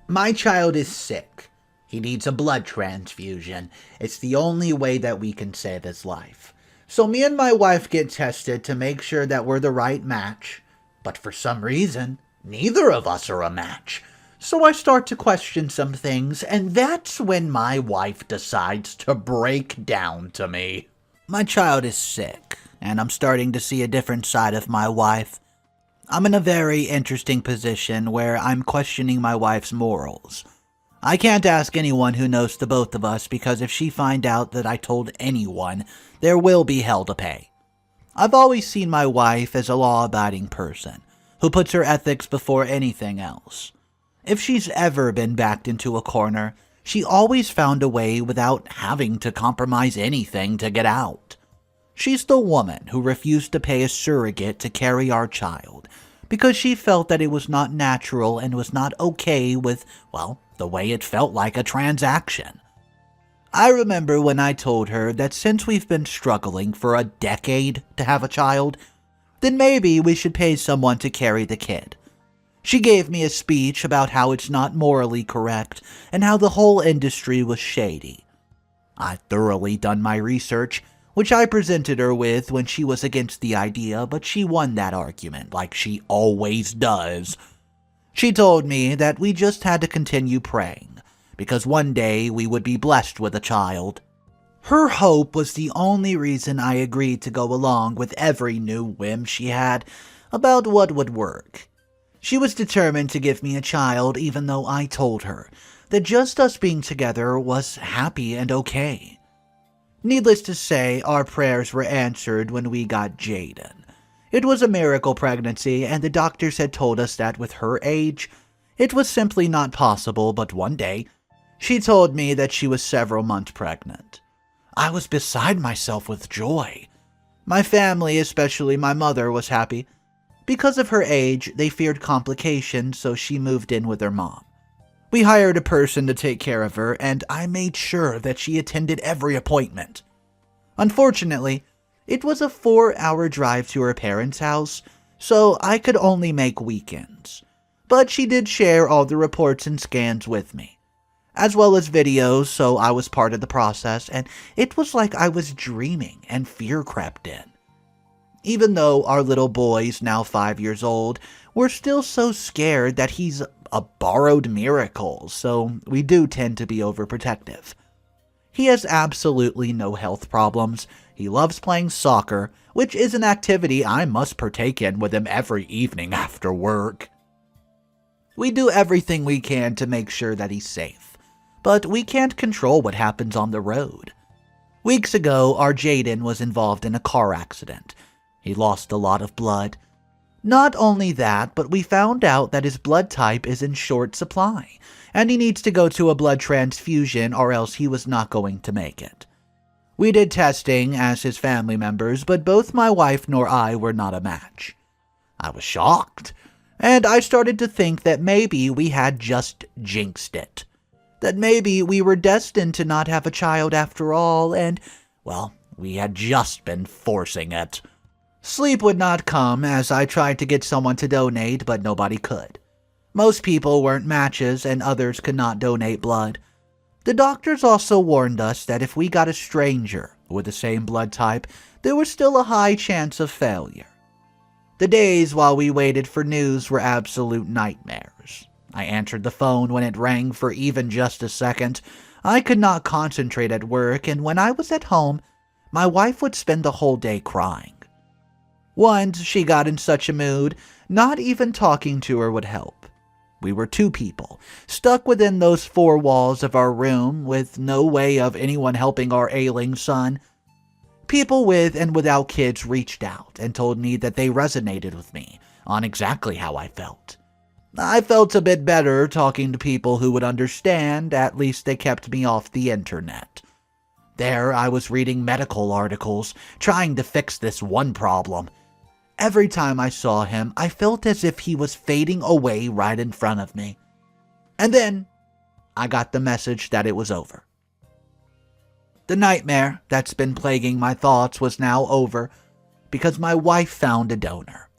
My child is sick. He needs a blood transfusion. It's the only way that we can save his life. So me and my wife get tested to make sure that we're the right match. But for some reason, neither of us are a match. So I start to question some things, and that's when my wife decides to break down to me. My child is sick, and I'm starting to see a different side of my wife. I'm in a very interesting position where I'm questioning my wife's morals. I can't ask anyone who knows the both of us because if she finds out that I told anyone, there will be hell to pay. I've always seen my wife as a law-abiding person who puts her ethics before anything else. If she's ever been backed into a corner, she always found a way without having to compromise anything to get out. She's the woman who refused to pay a surrogate to carry our child because she felt that it was not natural and was not okay with, well, the way it felt like a transaction. I remember when I told her that since we've been struggling for a decade to have a child, then maybe we should pay someone to carry the kid. She gave me a speech about how it's not morally correct and how the whole industry was shady. I'd thoroughly done my research, which I presented her with when she was against the idea, but she won that argument like she always does. She told me that we just had to continue praying, because one day we would be blessed with a child. Her hope was the only reason I agreed to go along with every new whim she had about what would work. She was determined to give me a child even though I told her that just us being together was happy and okay. Needless to say, our prayers were answered when we got Jayden. It was a miracle pregnancy, and the doctors had told us that with her age, it was simply not possible, but one day, she told me that she was several months pregnant. I was beside myself with joy. My family, especially my mother, was happy. Because of her age, they feared complications, so she moved in with her mom. We hired a person to take care of her, and I made sure that she attended every appointment. Unfortunately, it was a 4-hour drive to her parents' house, so I could only make weekends. But she did share all the reports and scans with me, as well as videos, so I was part of the process, and it was like I was dreaming and fear crept in. Even though our little boy's now 5 years old, we're still so scared that he's a borrowed miracle, so we do tend to be overprotective. He has absolutely no health problems. He loves playing soccer, which is an activity I must partake in with him every evening after work. We do everything we can to make sure that he's safe, but we can't control what happens on the road. Weeks ago, our Jayden was involved in a car accident. He lost a lot of blood. Not only that, but we found out that his blood type is in short supply, and he needs to go to a blood transfusion or else he was not going to make it. We did testing as his family members, but both my wife nor I were not a match. I was shocked, and I started to think that maybe we had just jinxed it. That maybe we were destined to not have a child after all, and, well, we had just been forcing it. Sleep would not come as I tried to get someone to donate, but nobody could. Most people weren't matches and others could not donate blood. The doctors also warned us that if we got a stranger with the same blood type, there was still a high chance of failure. The days while we waited for news were absolute nightmares. I answered the phone when it rang for even just a second. I could not concentrate at work, and when I was at home, my wife would spend the whole day crying. Once she got in such a mood, not even talking to her would help. We were 2 people, stuck within those 4 walls of our room with no way of anyone helping our ailing son. People with and without kids reached out and told me that they resonated with me on exactly how I felt. I felt a bit better talking to people who would understand. At least they kept me off the internet. There I was reading medical articles, trying to fix this one problem. Every time I saw him, I felt as if he was fading away right in front of me. And then, I got the message that it was over. The nightmare that's been plaguing my thoughts was now over because my wife found a donor.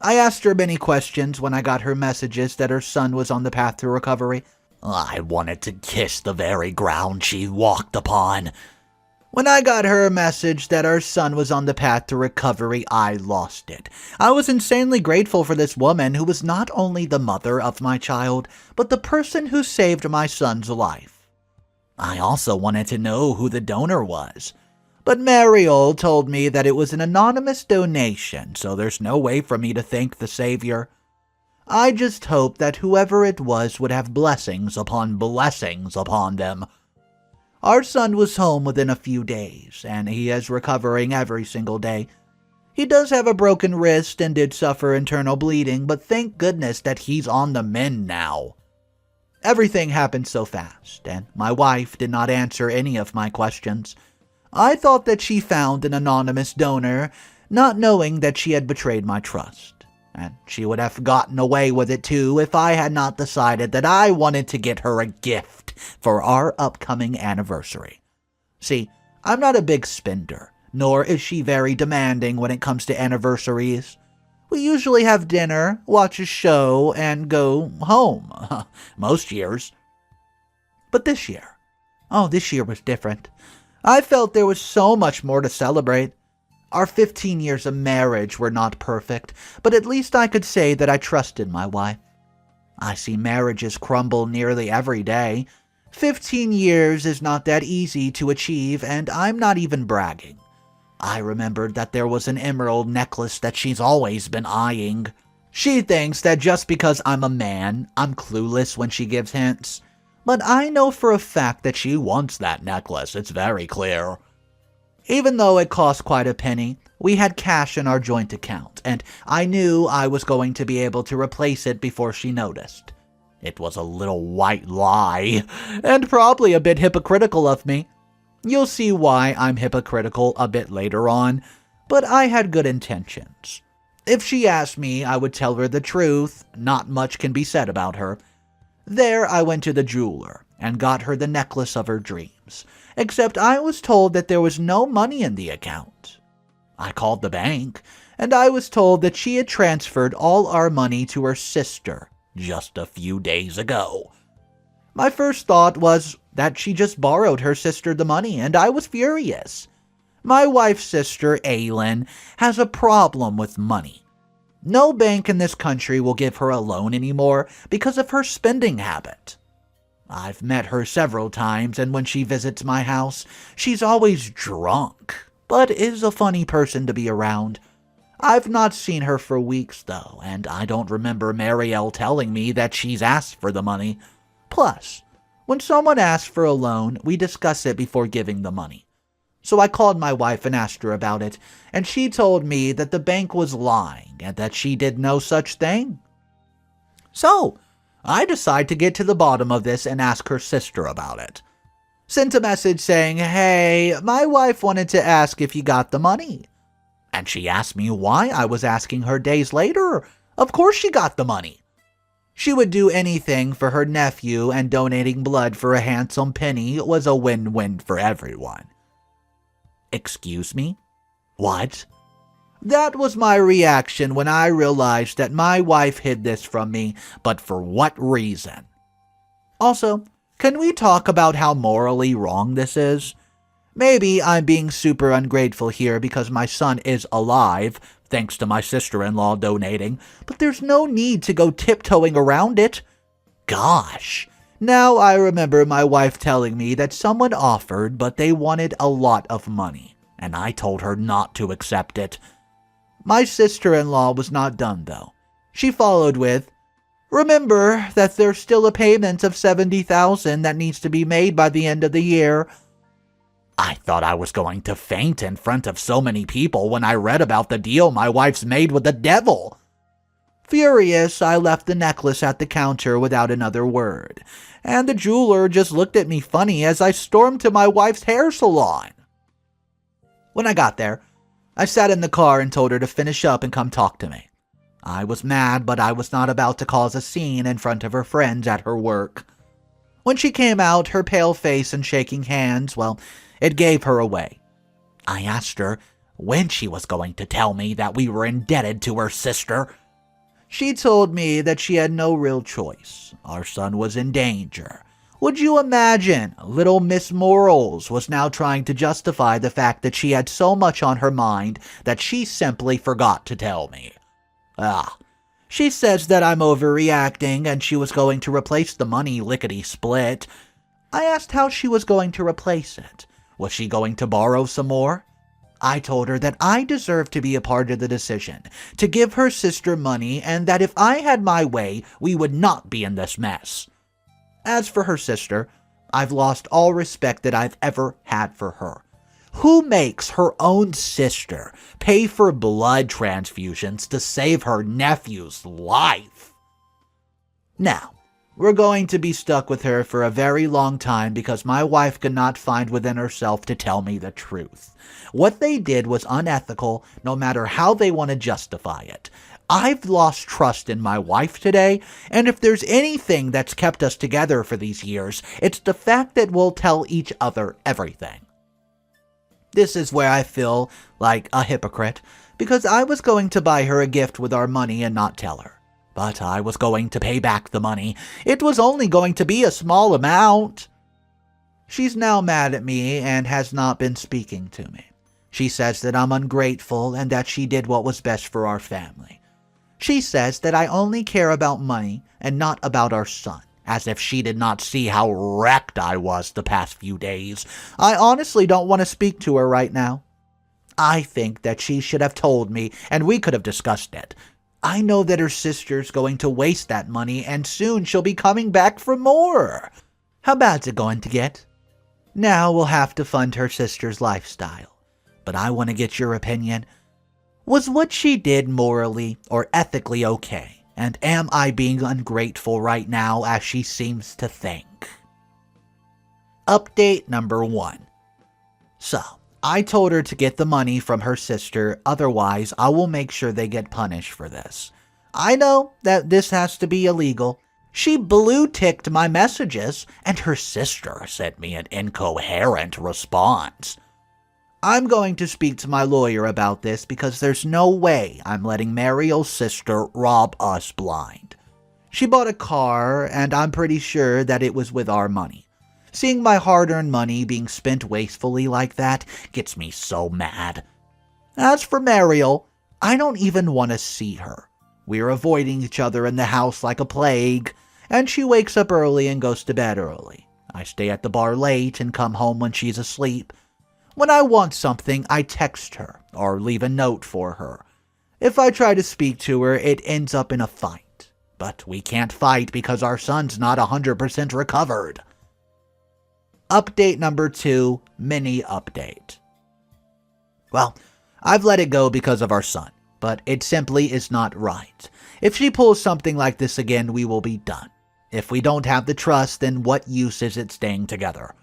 I asked her many questions when I got her messages that her son was on the path to recovery. I wanted to kiss the very ground she walked upon. When I got her message that our son was on the path to recovery, I lost it. I was insanely grateful for this woman who was not only the mother of my child, but the person who saved my son's life. I also wanted to know who the donor was. But Mariel told me that it was an anonymous donation, so there's no way for me to thank the Savior. I just hope that whoever it was would have blessings upon them. Our son was home within a few days, and he is recovering every single day. He does have a broken wrist and did suffer internal bleeding, but thank goodness that he's on the mend now. Everything happened so fast, and my wife did not answer any of my questions. I thought that she found an anonymous donor, not knowing that she had betrayed my trust. And she would have gotten away with it too if I had not decided that I wanted to get her a gift for our upcoming anniversary. See, I'm not a big spender, nor is she very demanding when it comes to anniversaries. We usually have dinner, watch a show, and go home. Most years. But this year was different. I felt there was so much more to celebrate. Our 15 years of marriage were not perfect, but at least I could say that I trusted my wife. I see marriages crumble nearly every day. 15 years is not that easy to achieve, and I'm not even bragging. I remembered that there was an emerald necklace that she's always been eyeing. She thinks that just because I'm a man, I'm clueless when she gives hints. But I know for a fact that she wants that necklace, it's very clear. Even though it cost quite a penny, we had cash in our joint account, and I knew I was going to be able to replace it before she noticed. It was a little white lie, and probably a bit hypocritical of me. You'll see why I'm hypocritical a bit later on, but I had good intentions. If she asked me, I would tell her the truth. Not much can be said about her. There I went to the jeweler and got her the necklace of her dreams, except I was told that there was no money in the account. I called the bank, and I was told that she had transferred all our money to her sister just a few days ago. My first thought was that she just borrowed her sister the money, and I was furious. My wife's sister, Aylin, has a problem with money. No bank in this country will give her a loan anymore because of her spending habit. I've met her several times, and when she visits my house, she's always drunk, but is a funny person to be around. I've not seen her for weeks, though, and I don't remember Mariel telling me that she's asked for the money. Plus, when someone asks for a loan, we discuss it before giving the money. So I called my wife and asked her about it, and she told me that the bank was lying and that she did no such thing. So, I decided to get to the bottom of this and ask her sister about it. Sent a message saying, "Hey, my wife wanted to ask if you got the money." And she asked me why I was asking her days later. Of course she got the money. She would do anything for her nephew, and donating blood for a handsome penny was a win-win for everyone. Excuse me? What? That was my reaction when I realized that my wife hid this from me, but for what reason? Also, can we talk about how morally wrong this is? Maybe I'm being super ungrateful here because my son is alive, thanks to my sister-in-law donating, but there's no need to go tiptoeing around it. Gosh. Now I remember my wife telling me that someone offered, but they wanted a lot of money, and I told her not to accept it. My sister-in-law was not done, though. She followed with, "Remember that there's still a payment of $70,000 that needs to be made by the end of the year." I thought I was going to faint in front of so many people when I read about the deal my wife's made with the devil. Furious, I left the necklace at the counter without another word, and the jeweler just looked at me funny as I stormed to my wife's hair salon. When I got there, I sat in the car and told her to finish up and come talk to me. I was mad, but I was not about to cause a scene in front of her friends at her work. When she came out, her pale face and shaking hands, well, it gave her away. I asked her when she was going to tell me that we were indebted to her sister. She told me that she had no real choice. Our son was in danger. Would you imagine little Miss Morals was now trying to justify the fact that she had so much on her mind that she simply forgot to tell me. She says that I'm overreacting and she was going to replace the money lickety-split. I asked how she was going to replace it. Was she going to borrow some more? I told her that I deserved to be a part of the decision, to give her sister money, and that if I had my way, we would not be in this mess. As for her sister, I've lost all respect that I've ever had for her. Who makes her own sister pay for blood transfusions to save her nephew's life? Now, we're going to be stuck with her for a very long time because my wife could not find within herself to tell me the truth. What they did was unethical, no matter how they want to justify it. I've lost trust in my wife today, and if there's anything that's kept us together for these years, it's the fact that we'll tell each other everything. This is where I feel like a hypocrite, because I was going to buy her a gift with our money and not tell her. But I was going to pay back the money. It was only going to be a small amount. She's now mad at me and has not been speaking to me. She says that I'm ungrateful and that she did what was best for our family. She says that I only care about money and not about our son, as if she did not see how wrecked I was the past few days. I honestly don't want to speak to her right now. I think that she should have told me and we could have discussed it. I know that her sister's going to waste that money and soon she'll be coming back for more. How bad's it going to get? Now we'll have to fund her sister's lifestyle. But I want to get your opinion. Was what she did morally or ethically okay? And am I being ungrateful right now as she seems to think? Update number 1. So, I told her to get the money from her sister, otherwise I will make sure they get punished for this. I know that this has to be illegal. She blue-ticked my messages, and her sister sent me an incoherent response. I'm going to speak to my lawyer about this because there's no way I'm letting Mariel's sister rob us blind. She bought a car, and I'm pretty sure that it was with our money. Seeing my hard-earned money being spent wastefully like that gets me so mad. As for Mariel, I don't even want to see her. We're avoiding each other in the house like a plague, and she wakes up early and goes to bed early. I stay at the bar late and come home when she's asleep. When I want something, I text her or leave a note for her. If I try to speak to her, it ends up in a fight. But we can't fight because our son's not 100% recovered. Update number 2, mini update. Well, I've let it go because of our son, but it simply is not right. If she pulls something like this again, we will be done. If we don't have the trust, then what use is it staying together?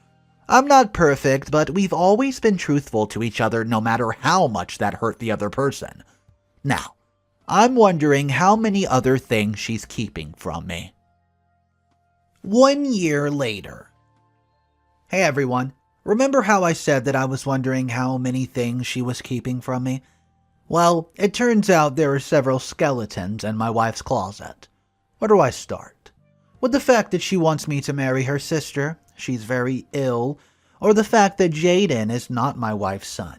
I'm not perfect, but we've always been truthful to each other no matter how much that hurt the other person. Now, I'm wondering how many other things she's keeping from me. 1 year later. Hey everyone, remember how I said that I was wondering how many things she was keeping from me? Well, it turns out there are several skeletons in my wife's closet. Where do I start? With the fact that she wants me to marry her sister, she's very ill, or the fact that Jayden is not my wife's son.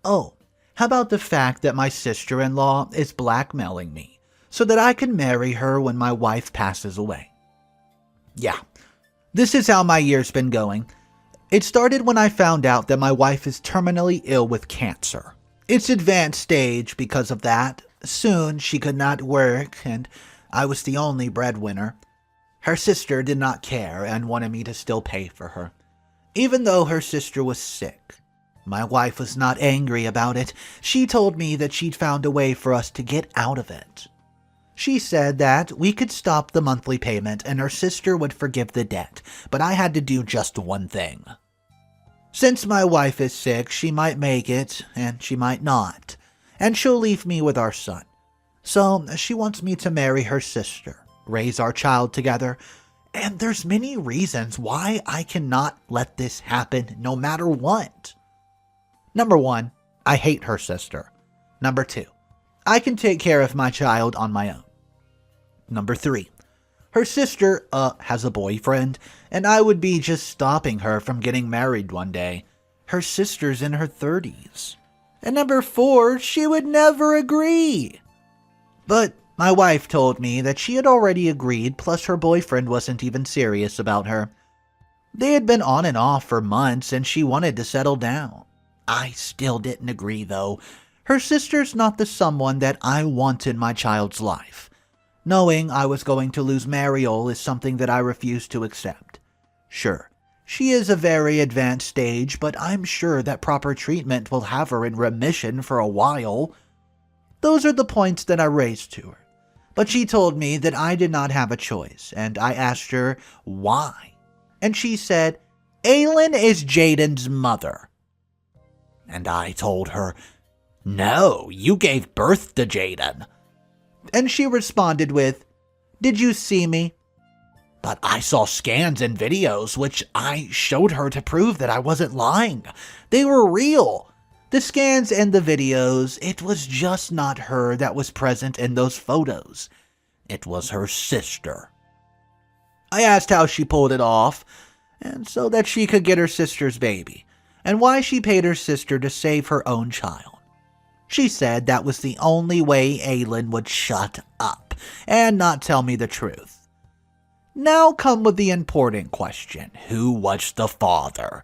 Oh, how about the fact that my sister-in-law is blackmailing me so that I can marry her when my wife passes away? Yeah, this is how my year's been going. It started when I found out that my wife is terminally ill with cancer. It's advanced stage because of that. Soon she could not work, and I was the only breadwinner. Her sister did not care and wanted me to still pay for her, even though her sister was sick. My wife was not angry about it. She told me that she'd found a way for us to get out of it. She said that we could stop the monthly payment and her sister would forgive the debt, but I had to do just one thing. Since my wife is sick, she might make it, and she might not, and she'll leave me with our son. So she wants me to marry her sister, raise our child together, and there's many reasons why I cannot let this happen no matter what. Number 1, I hate her sister. Number 2, I can take care of my child on my own. Number 3. Her sister, has a boyfriend, and I would be just stopping her from getting married one day. Her sister's in her 30s. And number 4, she would never agree. But my wife told me that she had already agreed, plus her boyfriend wasn't even serious about her. They had been on and off for months, and she wanted to settle down. I still didn't agree, though. Her sister's not the someone that I want in my child's life. Knowing I was going to lose Mariel is something that I refuse to accept. Sure, she is a very advanced stage, but I'm sure that proper treatment will have her in remission for a while. Those are the points that I raised to her. But she told me that I did not have a choice, and I asked her why. And she said, Aylin is Jayden's mother. And I told her, no, you gave birth to Jayden. And she responded with, did you see me? But I saw scans and videos, which I showed her to prove that I wasn't lying. They were real. The scans and the videos, it was just not her that was present in those photos. It was her sister. I asked how she pulled it off, and so that she could get her sister's baby, and why she paid her sister to save her own child. She said that was the only way Aylin would shut up and not tell me the truth. Now come with the important question. Who was the father?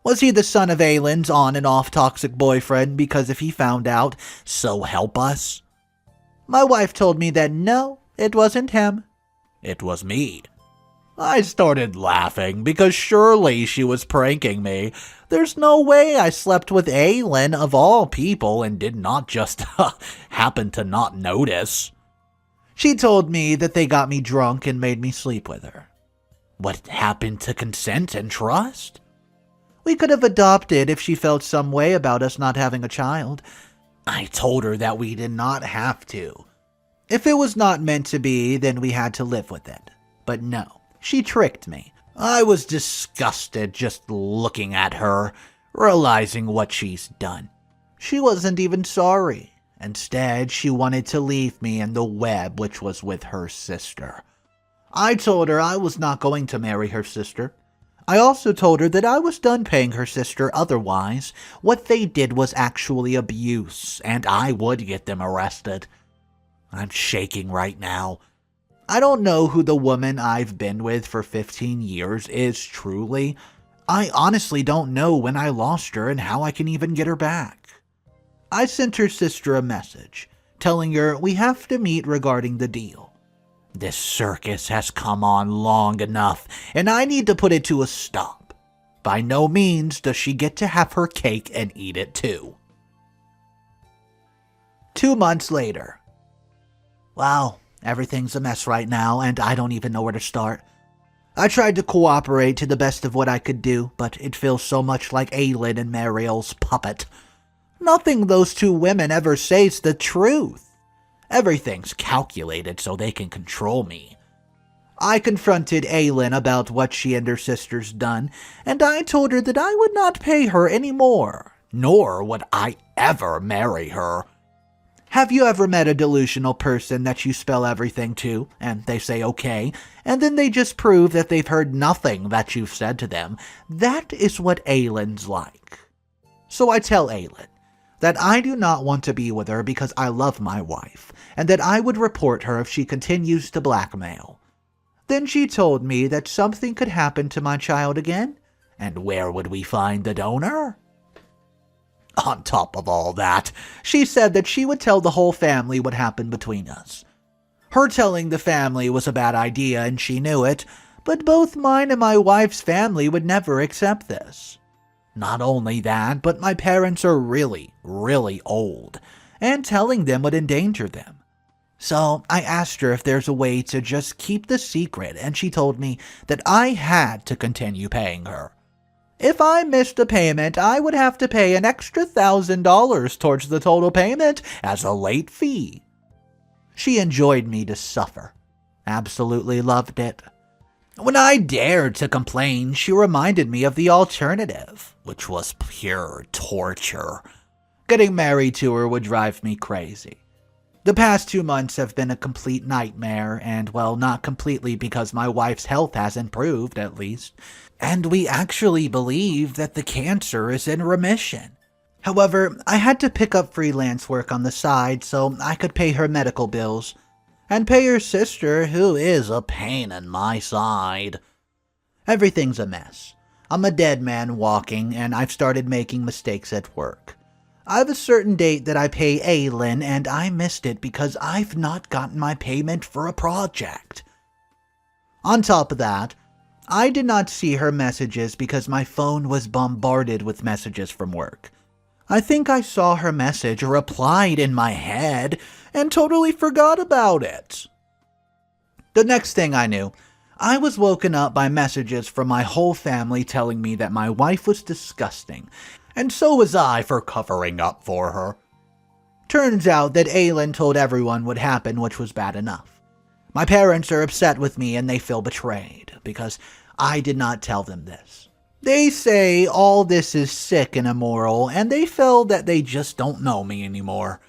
Was he the son of Aylin's on and off toxic boyfriend? Because if he found out, so help us. My wife told me that no, it wasn't him. It was me. I started laughing because surely she was pranking me. There's no way I slept with Aylin of all people and did not just happen to not notice. She told me that they got me drunk and made me sleep with her. What happened to consent and trust? We could have adopted if she felt some way about us not having a child. I told her that we did not have to. If it was not meant to be, then we had to live with it. But no, she tricked me. I was disgusted just looking at her, realizing what she's done. She wasn't even sorry. Instead, she wanted to leave me in the web, which was with her sister. I told her I was not going to marry her sister. I also told her that I was done paying her sister otherwise. What they did was actually abuse, and I would get them arrested. I'm shaking right now. I don't know who the woman I've been with for 15 years is truly. I honestly don't know when I lost her and how I can even get her back. I sent her sister a message, telling her we have to meet regarding the deal. This circus has come on long enough, and I need to put it to a stop. By no means does she get to have her cake and eat it too. 2 months later. Wow, everything's a mess right now, and I don't even know where to start. I tried to cooperate to the best of what I could do, but it feels so much like Aylin and Mariel's puppet. Nothing those two women ever say's the truth. Everything's calculated so they can control me. I confronted Aylin about what she and her sister's done, and I told her that I would not pay her anymore, nor would I ever marry her. Have you ever met a delusional person that you spell everything to, and they say okay, and then they just prove that they've heard nothing that you've said to them? That is what Aylin's like. So I tell Aylin that I do not want to be with her because I love my wife, and that I would report her if she continues to blackmail. Then she told me that something could happen to my child again, and where would we find the donor? On top of all that, she said that she would tell the whole family what happened between us. Her telling the family was a bad idea and she knew it, but both mine and my wife's family would never accept this. Not only that, but my parents are really, really old, and telling them would endanger them. So I asked her if there's a way to just keep the secret, and she told me that I had to continue paying her. If I missed a payment, I would have to pay an extra $1,000 towards the total payment as a late fee. She enjoyed me to suffer. Absolutely loved it. When I dared to complain, she reminded me of the alternative, which was pure torture. Getting married to her would drive me crazy. The past 2 months have been a complete nightmare, and well, not completely because my wife's health has improved, at least. And we actually believe that the cancer is in remission. However, I had to pick up freelance work on the side so I could pay her medical bills. And pay her sister, who is a pain in my side. Everything's a mess. I'm a dead man walking, and I've started making mistakes at work. I have a certain date that I pay Aylin, and I missed it because I've not gotten my payment for a project. On top of that, I did not see her messages because my phone was bombarded with messages from work. I think I saw her message replied in my head and totally forgot about it. The next thing I knew, I was woken up by messages from my whole family telling me that my wife was disgusting, and so was I for covering up for her. Turns out that Aylin told everyone what happened, which was bad enough. My parents are upset with me and they feel betrayed because I did not tell them this. They say all this is sick and immoral, and they feel that they just don't know me anymore.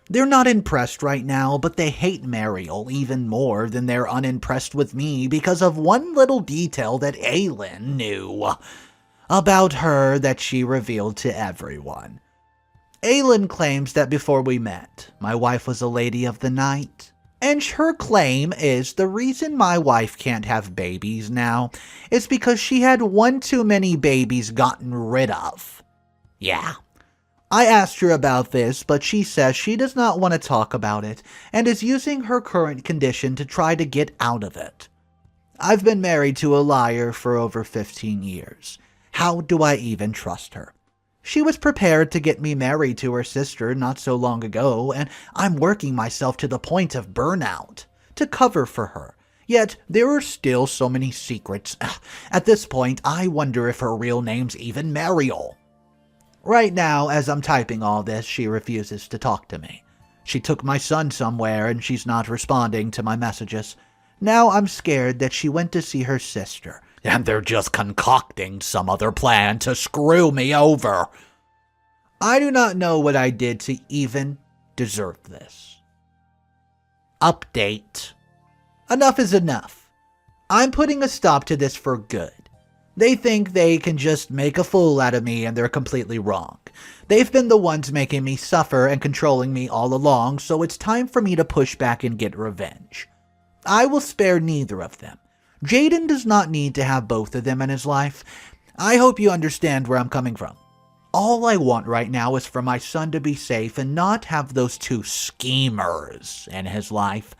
They're not impressed right now, but they hate Mariel even more than they're unimpressed with me because of one little detail that Aylin knew about her that she revealed to everyone. Aylin claims that before we met, my wife was a lady of the night. And her claim is the reason my wife can't have babies now is because she had one too many babies gotten rid of. Yeah. I asked her about this, but she says she does not want to talk about it and is using her current condition to try to get out of it. I've been married to a liar for over 15 years. How do I even trust her? She was prepared to get me married to her sister not so long ago, and I'm working myself to the point of burnout to cover for her. Yet there are still so many secrets. At this point, I wonder if her real name's even Mariel. Right now, as I'm typing all this, she refuses to talk to me. She took my son somewhere and she's not responding to my messages. Now I'm scared that she went to see her sister, and they're just concocting some other plan to screw me over. I do not know what I did to even deserve this. Update. Enough is enough. I'm putting a stop to this for good. They think they can just make a fool out of me, and they're completely wrong. They've been the ones making me suffer and controlling me all along, so it's time for me to push back and get revenge. I will spare neither of them. Jayden does not need to have both of them in his life. I hope you understand where I'm coming from. All I want right now is for my son to be safe and not have those two schemers in his life.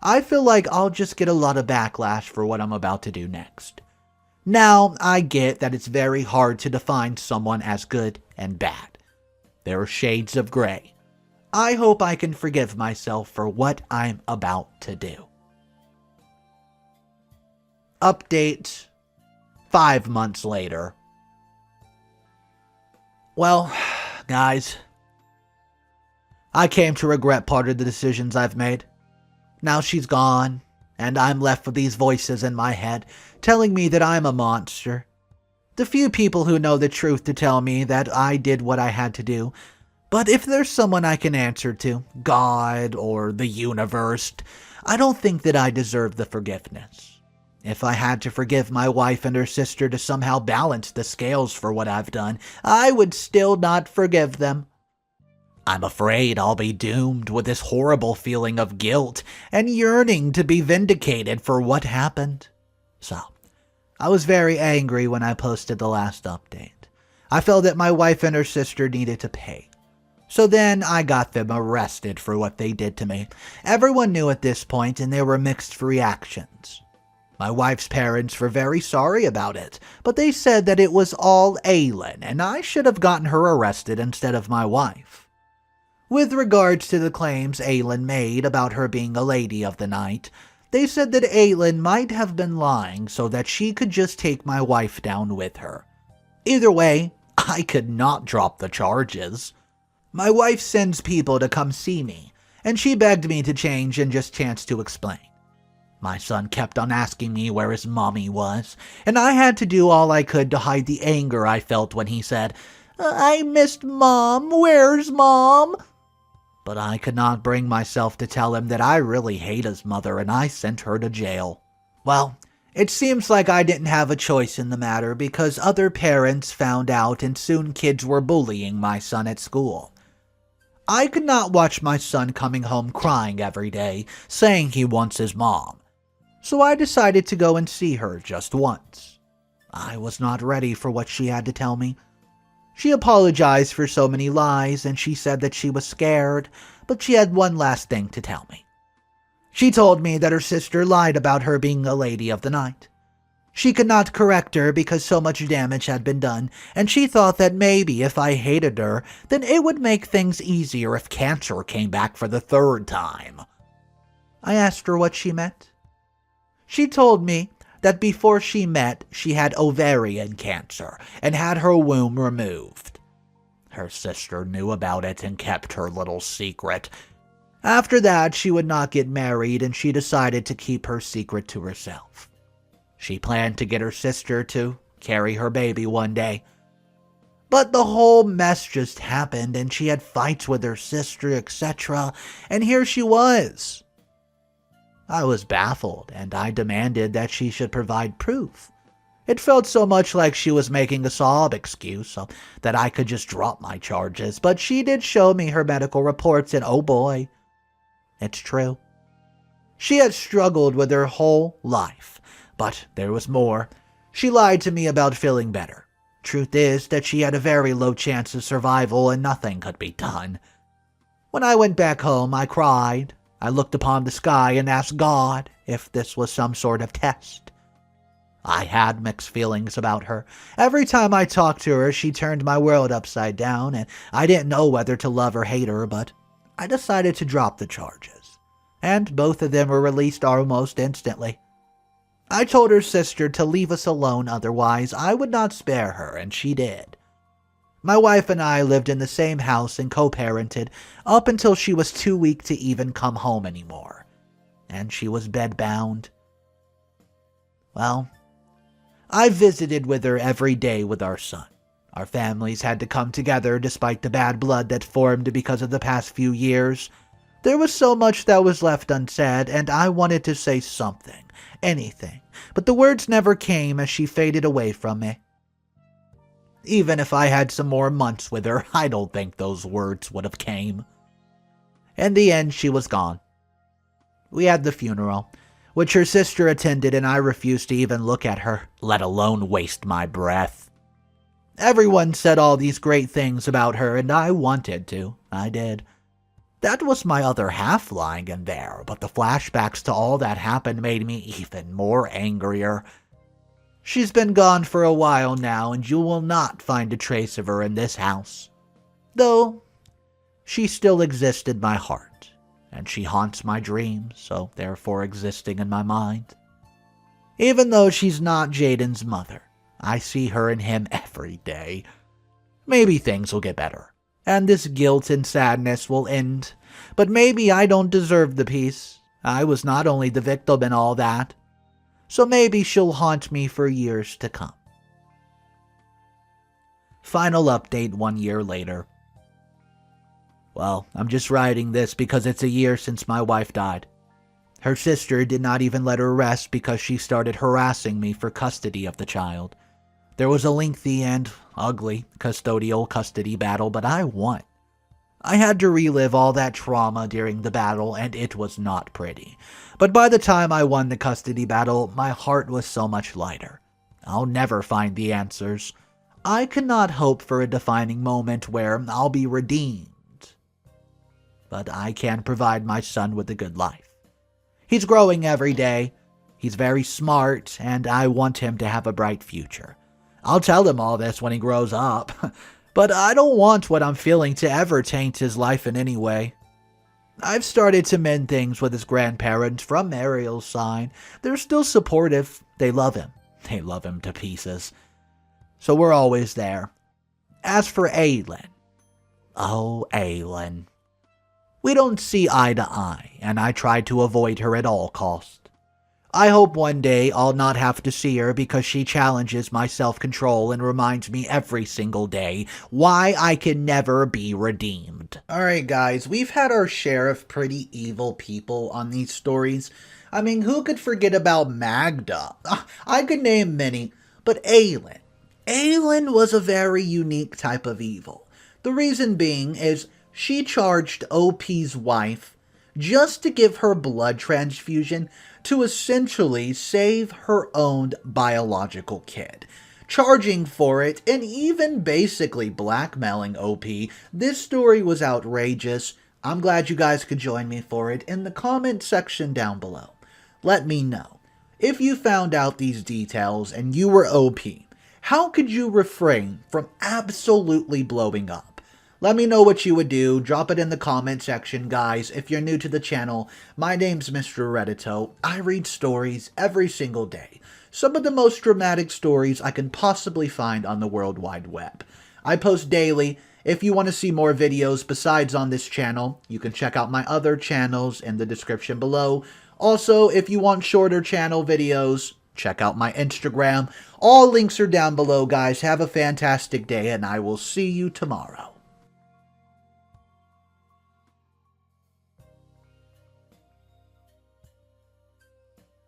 I feel like I'll just get a lot of backlash for what I'm about to do next. Now, I get that it's very hard to define someone as good and bad. There are shades of gray. I hope I can forgive myself for what I'm about to do. Update 5 months later. Well, guys, I came to regret part of the decisions I've made. Now she's gone, and I'm left with these voices in my head telling me that I'm a monster. The few people who know the truth to tell me that I did what I had to do. But if there's someone I can answer to, God or the universe, I don't think that I deserve the forgiveness. If I had to forgive my wife and her sister to somehow balance the scales for what I've done, I would still not forgive them. I'm afraid I'll be doomed with this horrible feeling of guilt and yearning to be vindicated for what happened. So, I was very angry when I posted the last update. I felt that my wife and her sister needed to pay. So then I got them arrested for what they did to me. Everyone knew at this point, and there were mixed reactions. My wife's parents were very sorry about it, but they said that it was all Aylin, and I should have gotten her arrested instead of my wife. With regards to the claims Aylin made about her being a lady of the night, they said that Aylin might have been lying so that she could just take my wife down with her. Either way, I could not drop the charges. My wife sends people to come see me, and she begged me to change and just chance to explain. My son kept on asking me where his mommy was, and I had to do all I could to hide the anger I felt when he said, "I missed Mom, where's Mom?" but I could not bring myself to tell him that I really hate his mother and I sent her to jail. Well, it seems like I didn't have a choice in the matter because other parents found out and soon kids were bullying my son at school. I could not watch my son coming home crying every day, saying he wants his mom. So I decided to go and see her just once. I was not ready for what she had to tell me. She apologized for so many lies and she said that she was scared, but she had one last thing to tell me. She told me that her sister lied about her being a lady of the night. She could not correct her because so much damage had been done, and she thought that maybe if I hated her, then it would make things easier if cancer came back for the third time. I asked her what she meant. She told me that before she met, she had ovarian cancer and had her womb removed. Her sister knew about it and kept her little secret. After that, she would not get married and she decided to keep her secret to herself. She planned to get her sister to carry her baby one day. But the whole mess just happened and she had fights with her sister, etc. And here she was. I was baffled and I demanded that she should provide proof. It felt so much like she was making a sob excuse so that I could just drop my charges, but she did show me her medical reports and oh boy, it's true. She had struggled with her whole life, but there was more. She lied to me about feeling better. Truth is that she had a very low chance of survival and nothing could be done. When I went back home, I cried. I looked upon the sky and asked God if this was some sort of test. I had mixed feelings about her. Every time I talked to her, she turned my world upside down, and I didn't know whether to love or hate her, but I decided to drop the charges, and both of them were released almost instantly. I told her sister to leave us alone, otherwise I would not spare her, and she did. My wife and I lived in the same house and co-parented up until she was too weak to even come home anymore, and she was bedbound. Well, I visited with her every day with our son. Our families had to come together despite the bad blood that formed because of the past few years. There was so much that was left unsaid, and I wanted to say something, anything, but the words never came as she faded away from me. Even if I had some more months with her, I don't think those words would have came. In the end, she was gone. We had the funeral, which her sister attended, and I refused to even look at her, let alone waste my breath. Everyone said all these great things about her, and I wanted to. I did. That was my other half lying in there, but the flashbacks to all that happened made me even more angrier. She's been gone for a while now, and you will not find a trace of her in this house. Though, she still exists in my heart, and she haunts my dreams, so therefore existing in my mind. Even though she's not Jayden's mother, I see her and him every day. Maybe things will get better, and this guilt and sadness will end, but maybe I don't deserve the peace. I was not only the victim in all that, so maybe she'll haunt me for years to come. Final update 1 year later. Well, I'm just writing this because it's a year since my wife died. Her sister did not even let her rest because she started harassing me for custody of the child. There was a lengthy and ugly custodial custody battle, but I won. I had to relive all that trauma during the battle, and it was not pretty. But by the time I won the custody battle, my heart was so much lighter. I'll never find the answers. I cannot hope for a defining moment where I'll be redeemed. But I can provide my son with a good life. He's growing every day. He's very smart, and I want him to have a bright future. I'll tell him all this when he grows up. But I don't want what I'm feeling to ever taint his life in any way. I've started to mend things with his grandparents from Mariel's side. They're still supportive. They love him. They love him to pieces. So we're always there. As for Aylin. Oh, Aylin. We don't see eye to eye, and I try to avoid her at all costs. I hope one day I'll not have to see her because she challenges my self-control and reminds me every single day why I can never be redeemed. Alright guys, we've had our share of pretty evil people on these stories. I mean, who could forget about Magda? I could name many, but Aylin. Aylin was a very unique type of evil. The reason being is she charged OP's wife just to give her blood transfusion to essentially save her own biological kid. Charging for it and even basically blackmailing OP, this story was outrageous. I'm glad you guys could join me for it in the comment section down below. Let me know. If you found out these details and you were OP, how could you refrain from absolutely blowing up? Let me know what you would do. Drop it in the comment section, guys. If you're new to the channel, my name's Mr. Reddito. I read stories every single day. Some of the most dramatic stories I can possibly find on the World Wide Web. I post daily. If you want to see more videos besides on this channel, you can check out my other channels in the description below. Also, if you want shorter channel videos, check out my Instagram. All links are down below, guys. Have a fantastic day, and I will see you tomorrow.